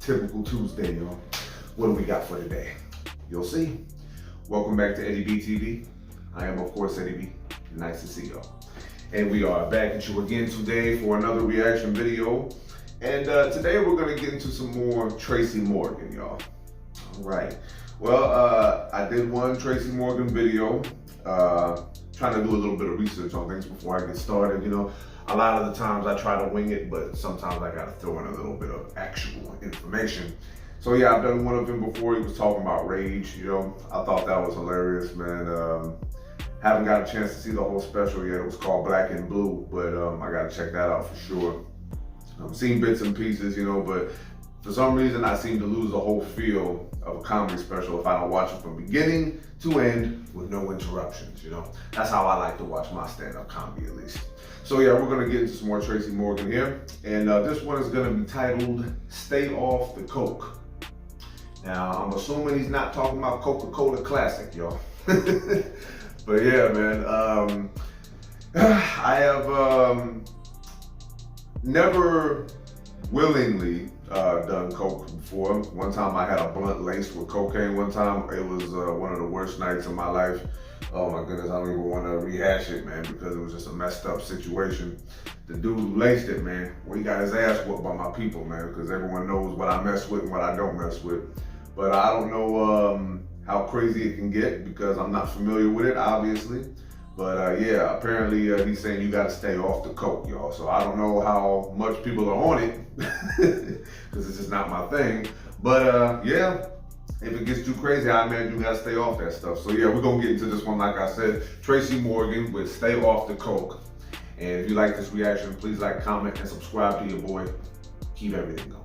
Typical Tuesday, y'all. What do we got for today? You'll see. Welcome back to Eddie B TV. I am, of course, Eddie B. Nice to see y'all. And we are back at you again today for another reaction video. And today we're gonna get into some more Tracy Morgan, y'all. All right. Well, I did one Tracy Morgan video, trying to do a little bit of research on things before I get started. You know, a lot of the times I try to wing it, but sometimes I gotta throw in a little bit of actual information. So yeah, I've done one of them before. He was talking about rage, you know. I thought that was hilarious, man. Haven't got a chance to see the whole special yet. It was called Black and Blue, but I gotta check that out for sure. I've seen bits and pieces, you know, but for some reason I seem to lose the whole feel of a comedy special if I don't watch it from beginning to end with no interruptions, you know. That's how I like to watch my stand-up comedy, at least. So yeah, we're gonna get into some more Tracy Morgan here. And this one is gonna be titled, Stay Off the Coke. Now, I'm assuming he's not talking about Coca-Cola Classic, y'all. But yeah, man, I have never willingly done coke before. One time I had a blunt laced with cocaine. One time it was one of the worst nights of my life. Oh my goodness, I don't even want to rehash it, man, because it was just a messed up situation. The dude who laced it, man, well, he got his ass whooped by my people, man, because everyone knows what I mess with and what I don't mess with. But I don't know how crazy it can get because I'm not familiar with it, obviously. But yeah, apparently he's saying you gotta stay off the coke, y'all. So I don't know how much people are on it because it's just not my thing. But yeah, if it gets too crazy, I imagine you gotta stay off that stuff. So yeah, we're gonna get into this one, like I said, Tracy Morgan with Stay Off the Coke. And if you like this reaction, please like, comment, and subscribe to your boy. Keep everything going.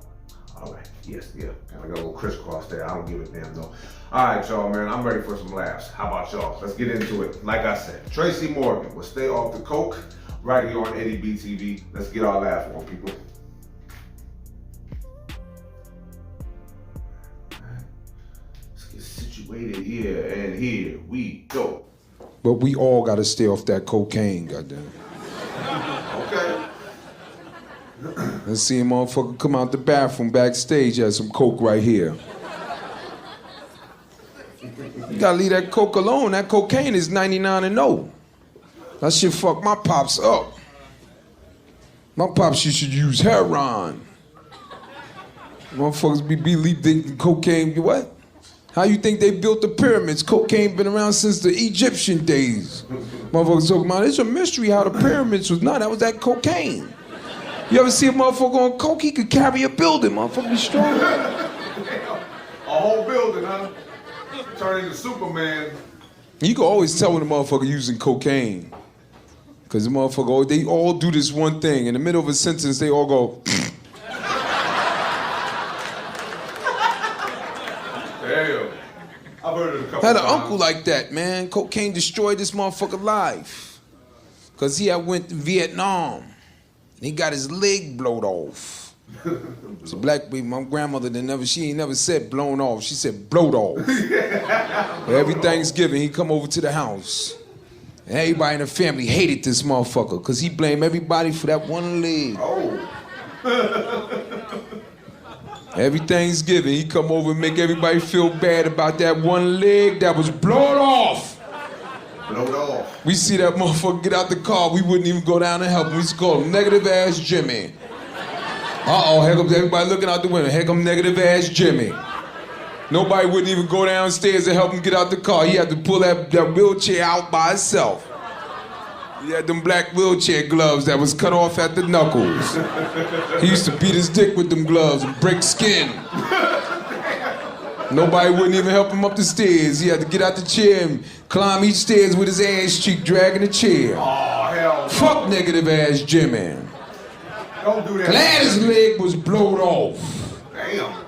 All right, yes, yeah, kind of got a little crisscross there. I don't give a damn though. All right, y'all, man, I'm ready for some laughs. How about y'all? Let's get into it. Like I said, Tracy Morgan will Stay Off the Coke right here on Eddie B TV. Let's get our laugh on, people. Let's get situated here, and here we go. But we all gotta stay off that cocaine, goddamn. Okay. Let's see a motherfucker come out the bathroom backstage, has some coke right here. You gotta leave that coke alone. That cocaine is 99 and 0. That shit fuck my pops up. My pops used to use heroin. Motherfuckers be thinking cocaine, what? How you think they built the pyramids? Cocaine been around since the Egyptian days. Motherfuckers talking about, it's a mystery how the pyramids was not. That was that cocaine. You ever see a motherfucker on coke? He could carry a building. Motherfucker be strong. A whole building, huh? Turning into Superman. You can always tell when a motherfucker using cocaine. Cause the motherfucker, they all do this one thing. In the middle of a sentence, they all go. Damn. I've heard it a couple Had an times. uncle like that, man. Cocaine destroyed this motherfucker life. Cause he had went to Vietnam. And he got his leg blowed off. It's a black baby. My grandmother she ain't never said blown off. She said blowed off. Every Thanksgiving, he come over to the house. And everybody in the family hated this motherfucker because he blamed everybody for that one leg. Oh. Every Thanksgiving, he come over and make everybody feel bad about that one leg that was blown off. Blowed off. We see that motherfucker get out the car, we wouldn't even go down and help him. We used to call him Negative Ass Jimmy. Uh-oh, here comes everybody looking out the window. Here comes Negative Ass Jimmy. Nobody wouldn't even go downstairs and help him get out the car. He had to pull that wheelchair out by himself. He had them black wheelchair gloves that was cut off at the knuckles. He used to beat his dick with them gloves and break skin. Nobody wouldn't even help him up the stairs. He had to get out the chair and climb each stairs with his ass cheek dragging the chair. Oh, hell no. Fuck Negative Ass Jimmy. Don't do that. Glad his leg was blowed off. Damn.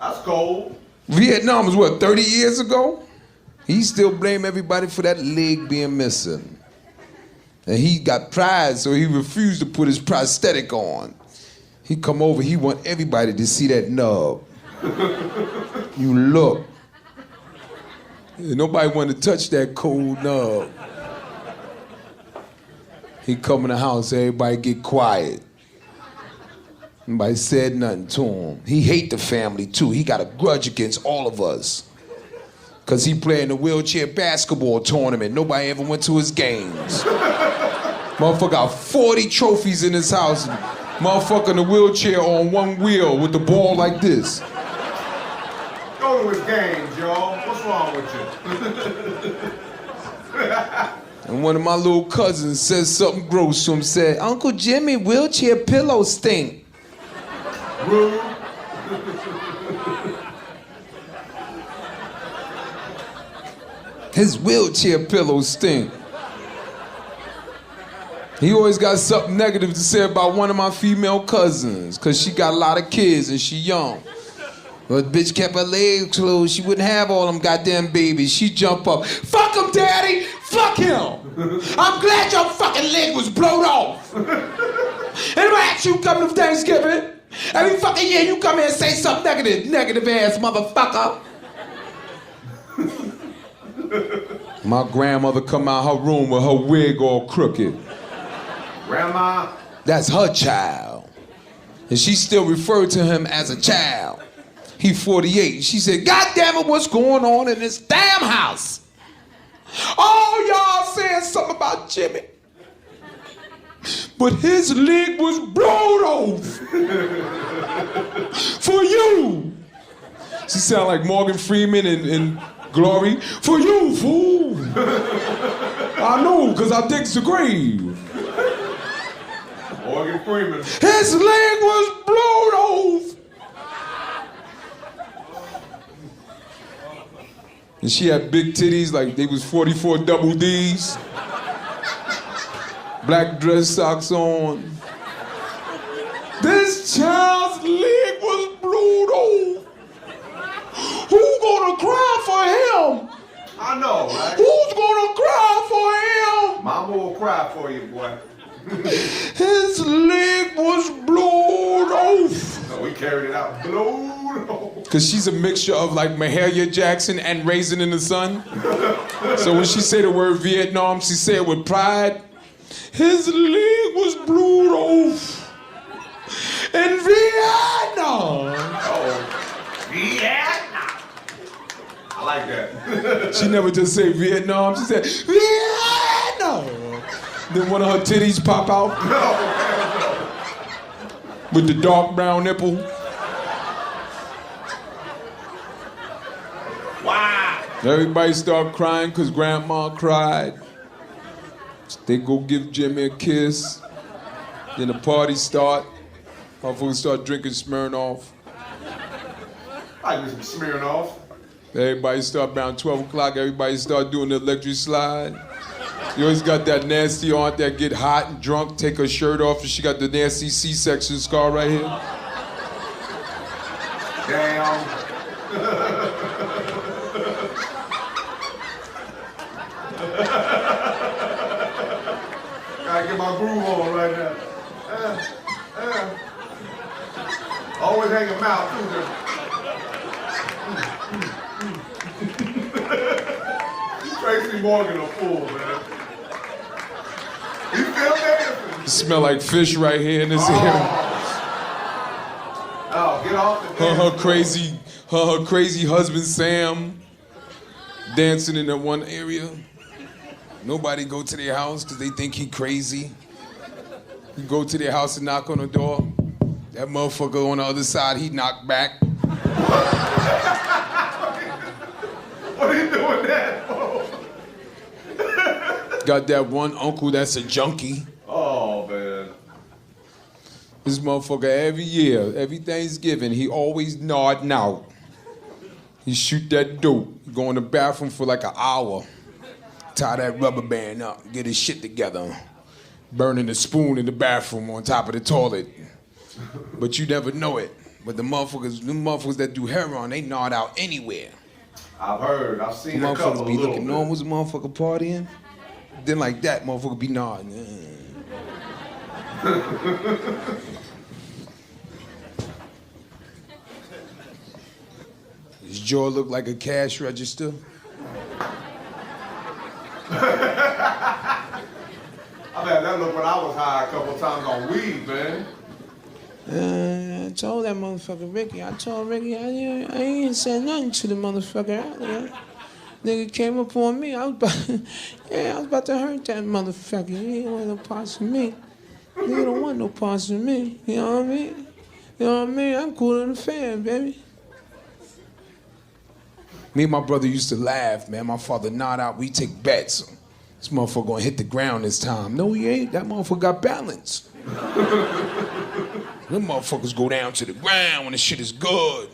That's cold. Vietnam was what, 30 years ago? He still blame everybody for that leg being missing. And he got pride, so he refused to put his prosthetic on. He come over, he want everybody to see that nub. You look. Nobody wanted to touch that cold nub. He come in the house, everybody get quiet. Nobody said nothing to him. He hate the family too. He got a grudge against all of us. Cause he played in a wheelchair basketball tournament. Nobody ever went to his games. Motherfucker got 40 trophies in his house. Motherfucker in a wheelchair on one wheel with the ball like this. Go to his games, y'all. What's wrong with you? And one of my little cousins said something gross to him, said, Uncle Jimmy, wheelchair pillows stink. Rude. His wheelchair pillows stink. He always got something negative to say about one of my female cousins, cause she got a lot of kids and she young. But bitch kept her legs closed. She wouldn't have all them goddamn babies. She jump up. Fuck him, daddy! Fuck him! I'm glad your fucking leg was blowed off. Anybody ask you coming to Thanksgiving? Every fucking year you come here and say something negative. Negative ass motherfucker. My grandmother come out her room with her wig all crooked. Grandma? That's her child. And she still referred to him as a child. He 48. She said, God damn it, what's going on in this damn house? Oh, y'all saying something about Jimmy. But his leg was blown off. For you. She sound like Morgan Freeman in Glory. For you, fool. I know, because I digs the grave. Morgan Freeman. His leg was blown off. And she had big titties like they was 44 double Ds. Black dress socks on. This child's leg was blown off. Who gonna cry for him? I know, right? Who's gonna cry for him? Mama will cry for you, boy. His leg was blown off. No, we carried it out. Blown off. Cause she's a mixture of like Mahalia Jackson and Raisin in the Sun. So when she say the word Vietnam, she say it with pride. His leg was blown off in Vietnam. Oh, Vietnam. I like that. She never just say Vietnam, she said Vietnam. Then one of her titties pop out. No. With the dark brown nipple. Wow. Everybody start crying because grandma cried. They go give Jimmy a kiss. Then the party start. Motherfuckers start drinking Smirnoff. I just smearing off. Everybody start around 12 o'clock, everybody start doing the electric slide. You always got that nasty aunt that get hot and drunk, take her shirt off, and she got the nasty C-section scar right here. Damn. Gotta get my groove on right now. Always hanging mouth too. Tracy Morgan a fool, man. You feel that? It smell like fish right here in this area. Oh, get off the Her crazy husband Sam dancing in that one area. Nobody go to their house because they think he crazy. You go to their house and knock on the door. That motherfucker on the other side, he knocked back. What are you doing that for? Got that one uncle that's a junkie. Oh, man. This motherfucker every year, every Thanksgiving, he always nodding out. He shoot that dope, go in the bathroom for like an hour, tie that rubber band up, get his shit together, burning the spoon in the bathroom on top of the toilet. But you never know it. But the motherfuckers that do heroin, they nod out anywhere. I've heard, I've seen The a couple motherfuckers be looking bit. normal as a motherfucker partying. Then like that, motherfucker be nodding. His jaw look like a cash register. I've had that look when I was high a couple times on weed, man. told that motherfucker Ricky. I told Ricky, I ain't said nothing to the motherfucker out there. Nigga came up on me. I was about to hurt that motherfucker. He ain't want no parts of me. Nigga don't want no parts of me. You know what I mean? You know what I mean? I'm cooler than a fan, baby. Me and my brother used to laugh, man. My father nod out, we take bets. This motherfucker gonna hit the ground this time. No, he ain't. That motherfucker got balance. Them motherfuckers go down to the ground when the shit is good.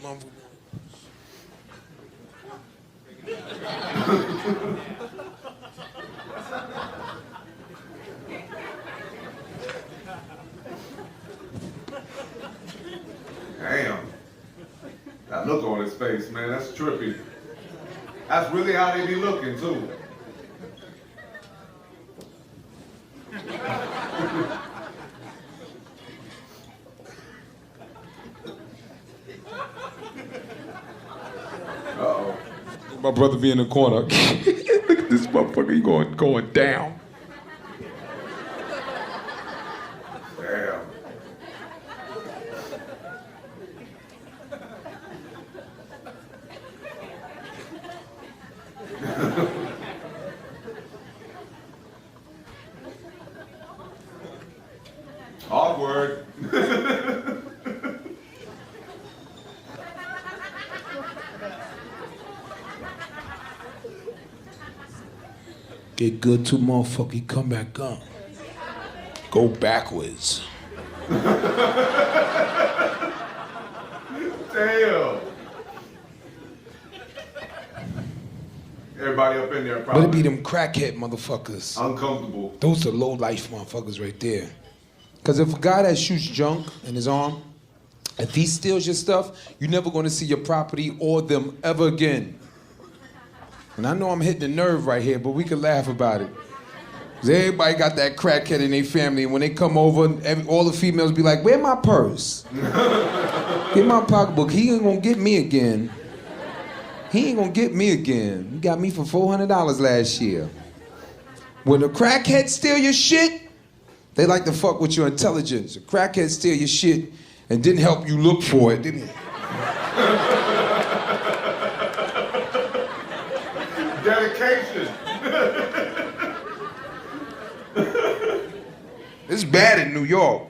Damn. That look on his face, man, that's trippy. That's really how they be looking, too. Uh-oh. My brother be in the corner. Look at this motherfucker, he going down. Damn. Awkward. Get good too, motherfucker, come back up. Go backwards. Damn. Everybody up in there probably. But it be them crackhead motherfuckers. Uncomfortable. Those are low-life motherfuckers right there. Because if a guy that shoots junk in his arm, if he steals your stuff, you're never going to see your property or them ever again. And I know I'm hitting a nerve right here, but we can laugh about it. Because everybody got that crackhead in their family, and when they come over, all the females be like, where my purse? Get my pocketbook. He ain't going to get me again. He ain't going to get me again. He got me for $400 last year. When a crackhead steal your shit, they like to fuck with your intelligence. A crackhead steal your shit and didn't help you look for it, didn't he? Dedication. It's bad in New York.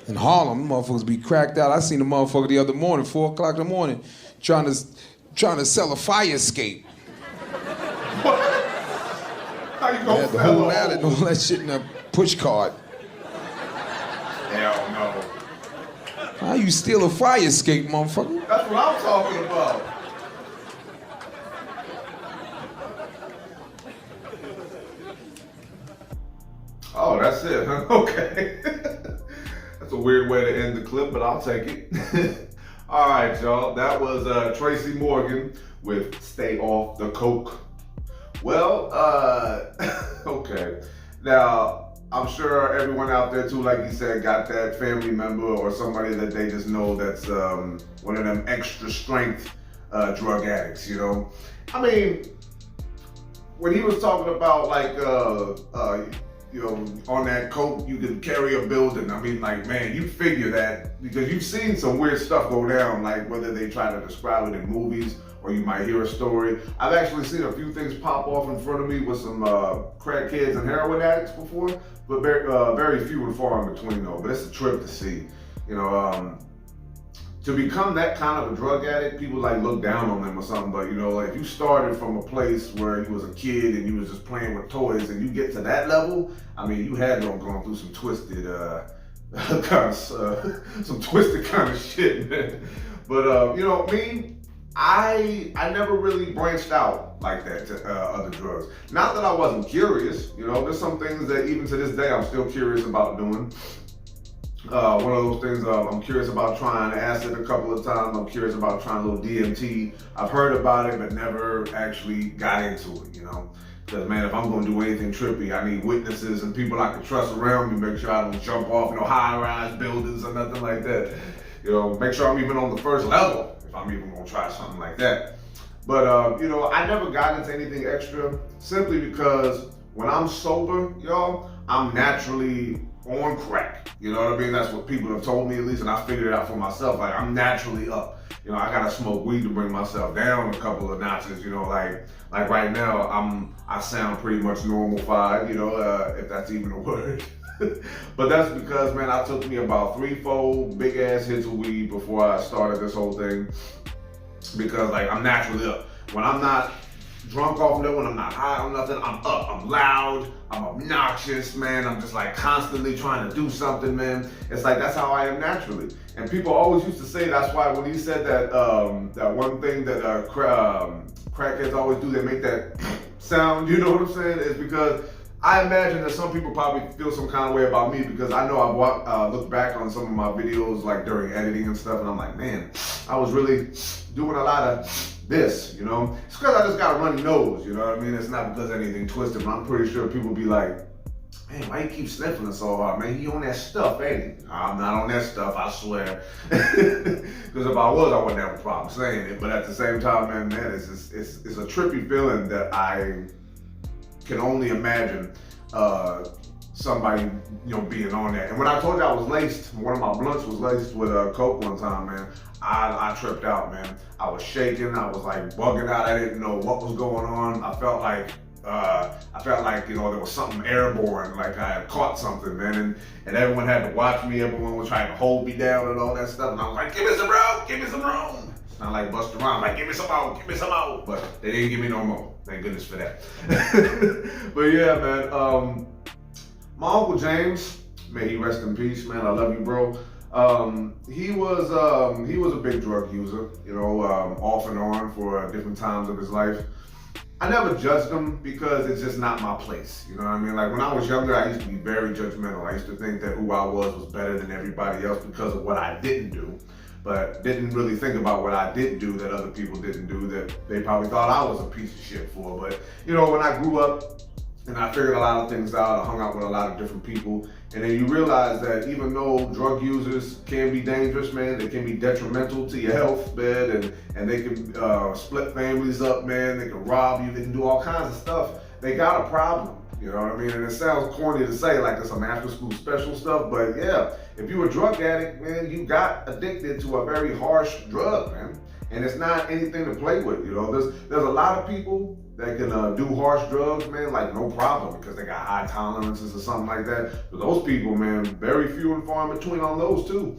In Harlem, motherfuckers be cracked out. I seen a motherfucker the other morning, 4 o'clock in the morning, trying to sell a fire escape. What? How you gonna The sell whole a alley and all that shit in a push cart. Hell no. How you steal a fire escape, motherfucker? That's what I'm talking about. Oh, that's it, huh? Okay. That's a weird way to end the clip, but I'll take it. All right, y'all. That was Tracy Morgan with Stay Off the Coke. Well, okay. Now, I'm sure everyone out there too, like you said, got that family member or somebody that they just know that's one of them extra strength drug addicts, you know? I mean, when he was talking about like, you know, on that coke, you could carry a building. I mean, like, man, you figure that because you've seen some weird stuff go down, like whether they try to describe it in movies or you might hear a story. I've actually seen a few things pop off in front of me with some crackheads and heroin addicts before, but very few and far in between though. But it's a trip to see, you know. To become that kind of a drug addict, people like look down on them or something, but you know, like if you started from a place where you was a kid and you was just playing with toys and you get to that level, I mean, you had to have gone through some twisted, some twisted kind of shit, man. But you know, me, I never really branched out like that to other drugs. Not that I wasn't curious, you know, there's some things that even to this day I'm still curious about doing. One of those things, I'm curious about trying acid a couple of times. I'm curious about trying a little DMT. I've heard about it, but never actually got into it, you know? Because, man, if I'm going to do anything trippy, I need witnesses and people I can trust around me, make sure I don't jump off, you know, high-rise buildings or nothing like that. You know, make sure I'm even on the first level if I'm even going to try something like that. But, you know, I never got into anything extra simply because when I'm sober, y'all, I'm naturally on crack. You know what I mean? That's what people have told me at least, and I figured it out for myself. Like, I'm naturally up. You know, I gotta smoke weed to bring myself down a couple of notches. You know, like right now, I sound pretty much normalified. You know, if that's even a word. But that's because, man, I took me about 3-4 big ass hits of weed before I started this whole thing. Because like I'm naturally up. When I'm not drunk off of it, when I'm not high on nothing, I'm up. I'm loud. I'm obnoxious, man. I'm just like constantly trying to do something, man. It's like that's how I am naturally. And people always used to say that's why when he said that that one thing that crackheads always do, they make that sound. You know what I'm saying? Is because I imagine that some people probably feel some kind of way about me because I know I've looked back on some of my videos like during editing and stuff, and I'm like, man, I was really doing a lot of this, you know? It's because I just got a runny nose, you know what I mean? It's not because of anything twisted, but I'm pretty sure people be like, man, why you keep sniffling so hard, man? You on that stuff, ain't he? I'm not on that stuff, I swear. Because if I was, I wouldn't have a problem saying it. But at the same time, man, it's a trippy feeling that I can only imagine somebody, you know, being on that. And when I told you I was laced, one of my blunts was laced with coke one time, man, I tripped out, man. I was shaking, I was like bugging out, I didn't know what was going on. I felt like, you know, there was something airborne, like I had caught something, man, and everyone had to watch me, everyone was trying to hold me down and all that stuff, and I was like, give me some room, give me some room. It's not like Busta Rhymes, like, give me some more, give me some more. But they didn't give me no more, thank goodness for that. But yeah, man, my Uncle James, may he rest in peace, man, I love you, bro. He was a big drug user, you know, off and on for different times of his life. I never judged him because it's just not my place, you know what I mean? Like when I was younger, I used to be very judgmental. I used to think that who I was better than everybody else because of what I didn't do, but didn't really think about what I did do that other people didn't do that they probably thought I was a piece of shit for. But, you know, when I grew up, and I figured a lot of things out, I hung out with a lot of different people, and then you realize that even though drug users can be dangerous, man, they can be detrimental to your health, man, and they can split families up, man, they can rob you, they can do all kinds of stuff. They got a problem, you know what I mean? And it sounds corny to say like it's some after school special stuff, but yeah, if you're a drug addict, man, you got addicted to a very harsh drug, man. And it's not anything to play with, you know. There's a lot of people that can do harsh drugs, man, like no problem because they got high tolerances or something like that. But those people, man, very few and far in between on those too.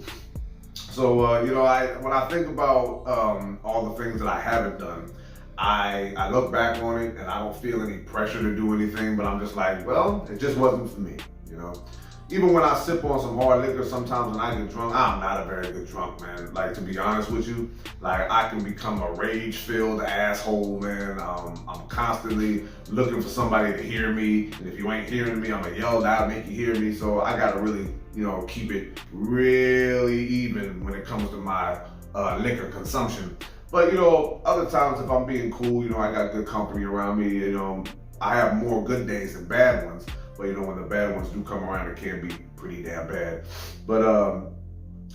So, you know, when I think about all the things that I haven't done, I look back on it and I don't feel any pressure to do anything, but I'm just like, well, it just wasn't for me, you know. Even when I sip on some hard liquor, sometimes when I get drunk, I'm not a very good drunk, man. Like, to be honest with you, like, I can become a rage-filled asshole, man. I'm constantly looking for somebody to hear me, and if you ain't hearing me, I'm gonna yell loud, make you hear me. So I gotta really, you know, keep it really even when it comes to my liquor consumption. But, you know, other times if I'm being cool, you know, I got good company around me, you know, I have more good days than bad ones. But you know, when the bad ones do come around, it can be pretty damn bad. But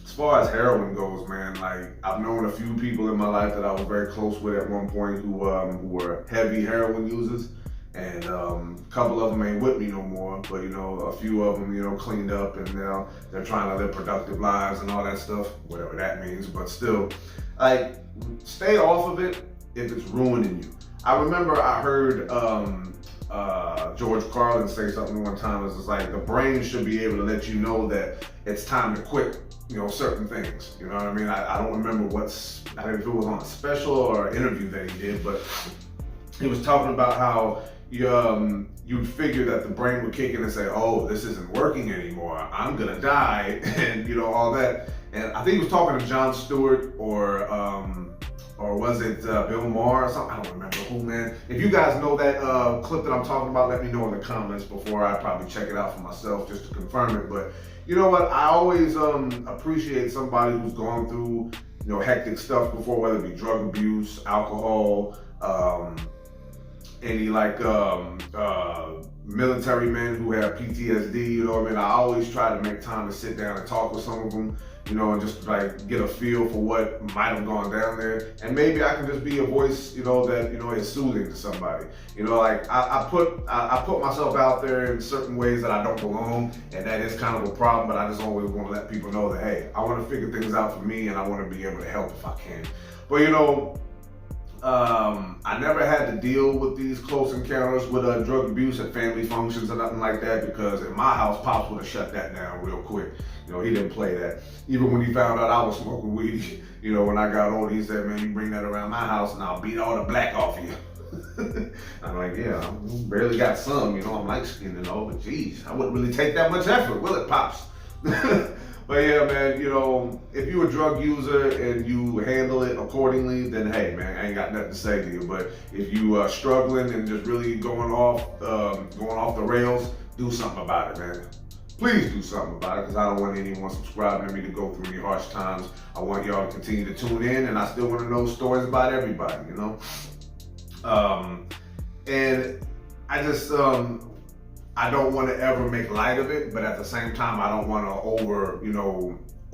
as far as heroin goes, man, like I've known a few people in my life that I was very close with at one point who were heavy heroin users, and a couple of them ain't with me no more. But you know, a few of them, you know, cleaned up and now they're trying to live productive lives and all that stuff, whatever that means. But still, like, stay off of it if it's ruining you. I remember I heard George Carlin say something one time. It's just like the brain should be able to let you know that it's time to quit, you know, certain things. You know what I mean? I don't remember I don't know if it was on a special or an interview that he did, but he was talking about how you'd figure that the brain would kick in and say, oh, this isn't working anymore, I'm gonna die, and you know, all that. And I think he was talking to Jon Stewart or was it Bill Maher or something? I don't remember who, man. If you guys know that clip that I'm talking about, let me know in the comments before I probably check it out for myself just to confirm it. But you know what? I always appreciate somebody who's gone through, you know, hectic stuff before, whether it be drug abuse, alcohol, any like military men who have PTSD, you know what I mean? I always try to make time to sit down and talk with some of them, you know, and just like get a feel for what might have gone down there. And maybe I can just be a voice, you know, that, you know, is soothing to somebody. You know, like I put myself out there in certain ways that I don't belong, and that is kind of a problem, but I just always want to let people know that, hey, I want to figure things out for me, and I want to be able to help if I can. But, you know, I never had to deal with these close encounters with drug abuse at family functions or nothing like that, because in my house, Pops would have shut that down real quick. You know, he didn't play that. Even when he found out I was smoking weed, you know, when I got older, he said, man, you bring that around my house and I'll beat all the black off of you. I'm like, yeah, I barely got some, you know, I'm light-skinned and all, but geez, I wouldn't really take that much effort, will it, Pops? But yeah, man, you know, if you're a drug user and you handle it accordingly, then hey, man, I ain't got nothing to say to you. But if you are struggling and just really going off the rails, do something about it, man. Please do something about it, because I don't want anyone subscribing to me to go through any harsh times. I want y'all to continue to tune in, and I still want to know stories about everybody, you know? And I just, I don't want to ever make light of it, but at the same time, I don't want to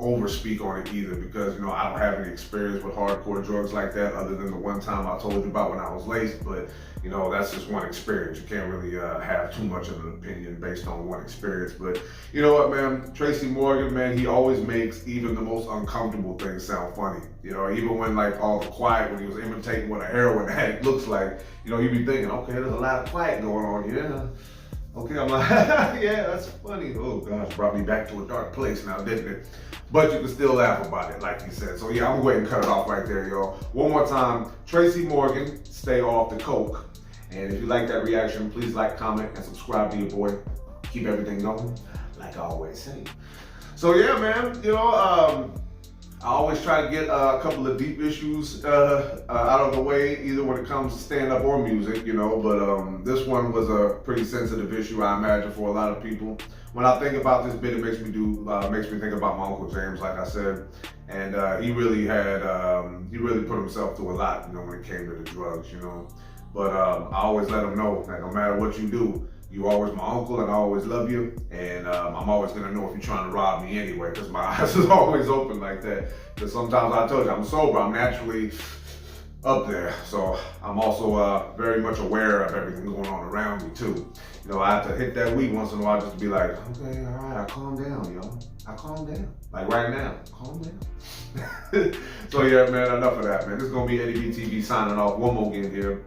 overspeak on it either, because, you know, I don't have any experience with hardcore drugs like that other than the one time I told you about when I was laced. But, you know, that's just one experience. You can't really have too much of an opinion based on one experience. But you know what, man? Tracy Morgan, man, he always makes even the most uncomfortable things sound funny. You know, even when like all the quiet, when he was imitating what a heroin addict looks like, you know, you'd be thinking, okay, there's a lot of quiet going on here. Okay, I'm like, yeah, that's funny. Oh gosh, brought me back to a dark place now, didn't it? But you can still laugh about it, like he said. So yeah, I'm gonna go ahead and cut it off right there, y'all. One more time, Tracy Morgan, stay off the coke. And if you like that reaction, please like, comment, and subscribe to your boy. Keep everything going, like I always say. So yeah, man, you know, I always try to get a couple of deep issues out of the way, either when it comes to stand-up or music, you know, but this one was a pretty sensitive issue, I imagine, for a lot of people. When I think about this bit, it makes me think about my Uncle James, like I said, and he really put himself through a lot, you know, when it came to the drugs, you know. But I always let him know that no matter what you do, you always my uncle, and I always love you, and I'm always gonna know if you're trying to rob me anyway, because my eyes is always open like that. Because sometimes I told you, I'm sober, I'm naturally up there, so I'm also very much aware of everything going on around me too. You know, I have to hit that weed once in a while just to be like, okay, all right, I calm down, yo. I calm down. Like right now, calm down. So yeah, man, enough of that, man. This is gonna be Eddie B TV signing off one more again here.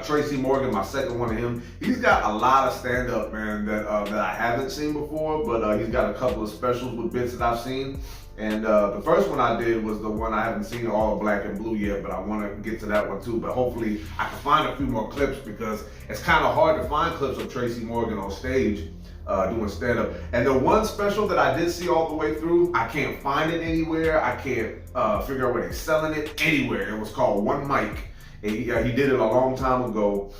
Tracy Morgan, my second one of him. He's got a lot of stand-up, man, that I haven't seen before, but he's got a couple of specials with bits that I've seen. And the first one I did was the one I haven't seen all of Black and Blue yet, but I want to get to that one too. But hopefully I can find a few more clips, because it's kind of hard to find clips of Tracy Morgan on stage doing stand-up. And the one special that I did see all the way through, I can't find it anywhere. I can't figure out where they're selling it anywhere. It was called One Mic. He did it a long time ago.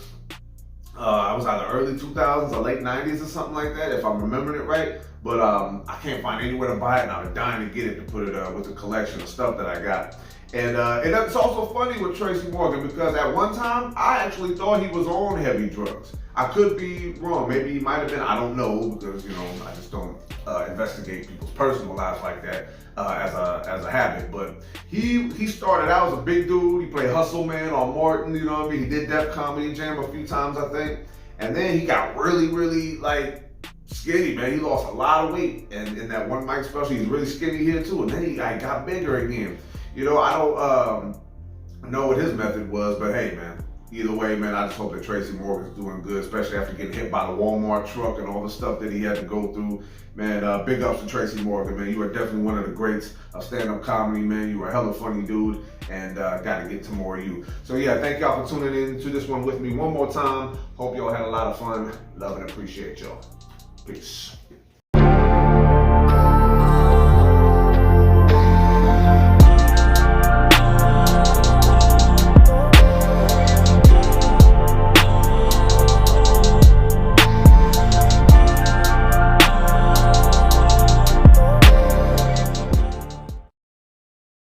I was either early 2000s or late 90s or something like that, if I'm remembering it right. But I can't find anywhere to buy it, and I was dying to get it to put it with the collection of stuff that I got. And it's also funny with Tracy Morgan, because at one time, I actually thought he was on heavy drugs. I could be wrong. Maybe he might have been. I don't know, because, you know, I just don't investigate people's personal lives like that as a habit. But he started out as a big dude. He played Hustle Man on Martin, you know what I mean? He did Def Comedy Jam a few times, I think. And then he got really, really, like, skinny, man. He lost a lot of weight. And in that One Mic special, he's really skinny here, too. And then he got bigger again. You know, I don't know what his method was, but hey, man, either way, man, I just hope that Tracy Morgan's doing good, especially after getting hit by the Walmart truck and all the stuff that he had to go through. Man, big ups to Tracy Morgan, man. You are definitely one of the greats of stand-up comedy, man. You are a hella funny dude, and got to get to more of you. So yeah, thank y'all for tuning in to this one with me one more time. Hope y'all had a lot of fun. Love and appreciate y'all. Peace.